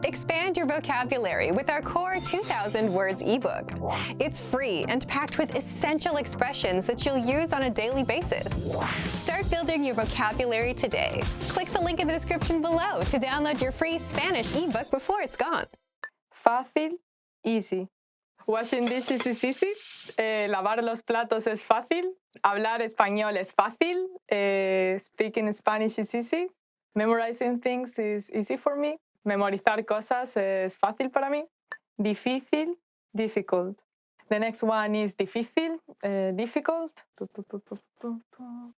Expand your vocabulary with our core 2,000 words ebook. It's free and packed with essential expressions that you'll use on a daily basis. Start building your vocabulary today. Click the link in the description below to download your free Spanish ebook before it's gone. Fácil, easy. Washing dishes is easy. Lavar los platos es fácil. Hablar español es fácil. Speaking Spanish is easy. Memorizing things is easy for me. Memorizar cosas es fácil para mí. Difícil, difficult. The next one is difícil, difficult.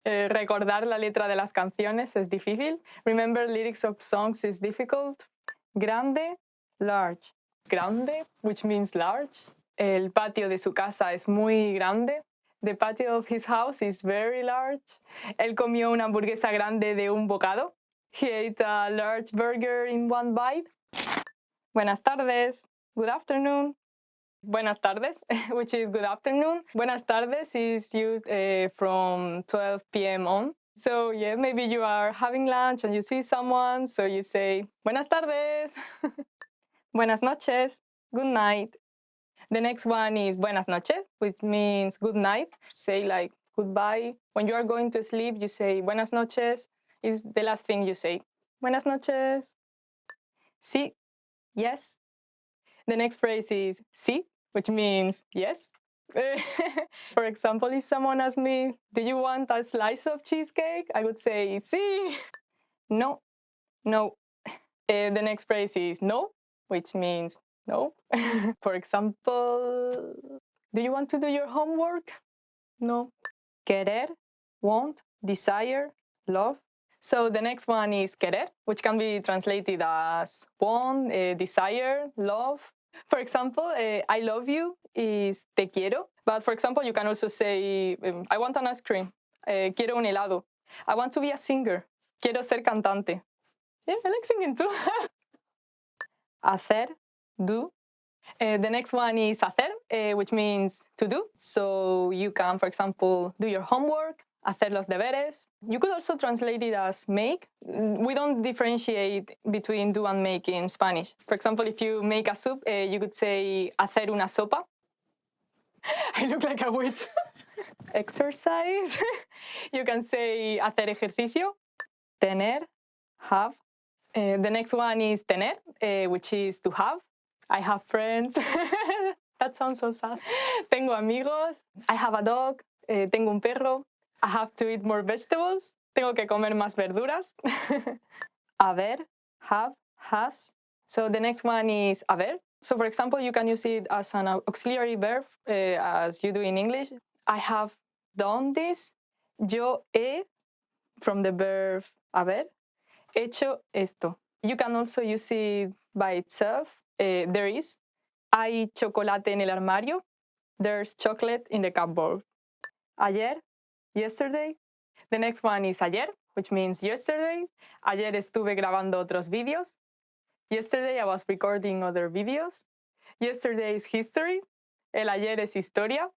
Recordar la letra de las canciones es difícil. Remember lyrics of songs is difficult. Grande, large. Grande, which means large. El patio de su casa es muy grande. The patio of his house is very large. Él comió una hamburguesa grande de un bocado. He ate a large burger in one bite. Buenas tardes, good afternoon. Buenas tardes, which is good afternoon. Buenas tardes is used from 12 p.m. on. So yeah, maybe you are having lunch and you see someone, so you say, Buenas tardes. Buenas noches, good night. The next one is buenas noches, which means good night. Say like goodbye. When you are going to sleep, you say buenas noches. Is the last thing you say. Buenas noches. Sí, yes. The next phrase is sí, which means yes. For example, if someone asks me, do you want a slice of cheesecake? I would say sí. No, no. The next phrase is no, which means no. For example, do you want to do your homework? No. Querer, want, desire, love. So the next one is querer, which can be translated as want, desire, love. For example, I love you is te quiero. But for example, you can also say, I want an ice cream. Quiero un helado. I want to be a singer. Quiero ser cantante. Yeah, I like singing too. Hacer, do. The next one is hacer, which means to do. So you can, for example, do your homework, hacer los deberes. You could also translate it as make. We don't differentiate between do and make in Spanish. For example, if you make a soup, you could say hacer una sopa. I look like a witch. Exercise. You can say hacer ejercicio. Tener, have. The next one is tener, which is to have. I have friends. That sounds so sad. Tengo amigos. I have a dog. Tengo un perro. I have to eat more vegetables. Tengo que comer más verduras. Haber, have, has. So the next one is haber. So for example, you can use it as an auxiliary verb, as you do in English. I have done this. Yo he, from the verb haber, hecho esto. You can also use it by itself. There is. Hay chocolate en el armario. There's chocolate in the cupboard. Ayer, yesterday. The next one is ayer, which means yesterday. Ayer estuve grabando otros vídeos. Yesterday I was recording other videos. Yesterday is history. El ayer es historia.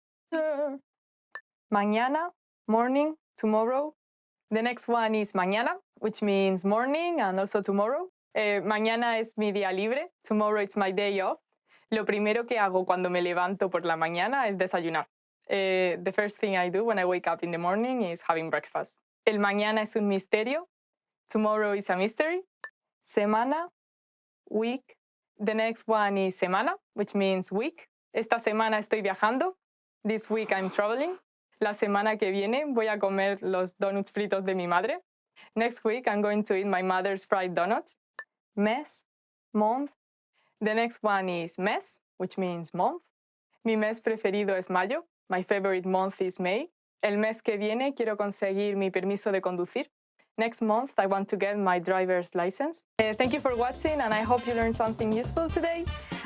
Mañana, morning, tomorrow. The next one is mañana, which means morning and also tomorrow. Mañana es mi día libre. Tomorrow it's my day off. Lo primero que hago cuando me levanto por la mañana es desayunar. The first thing I do when I wake up in the morning is having breakfast. El mañana es un misterio. Tomorrow is a mystery. Semana, week. The next one is semana, which means week. Esta semana estoy viajando. This week I'm traveling. La semana que viene voy a comer los donuts fritos de mi madre. Next week I'm going to eat my mother's fried donuts. Mes, month. The next one is mes, which means month. Mi mes preferido es mayo. My favorite month is May. El mes que viene quiero conseguir mi permiso de conducir. Next month I want to get my driver's license. Thank you for watching and I hope you learned something useful today.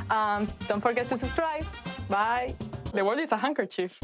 Don't forget to subscribe. Bye. The world is a handkerchief.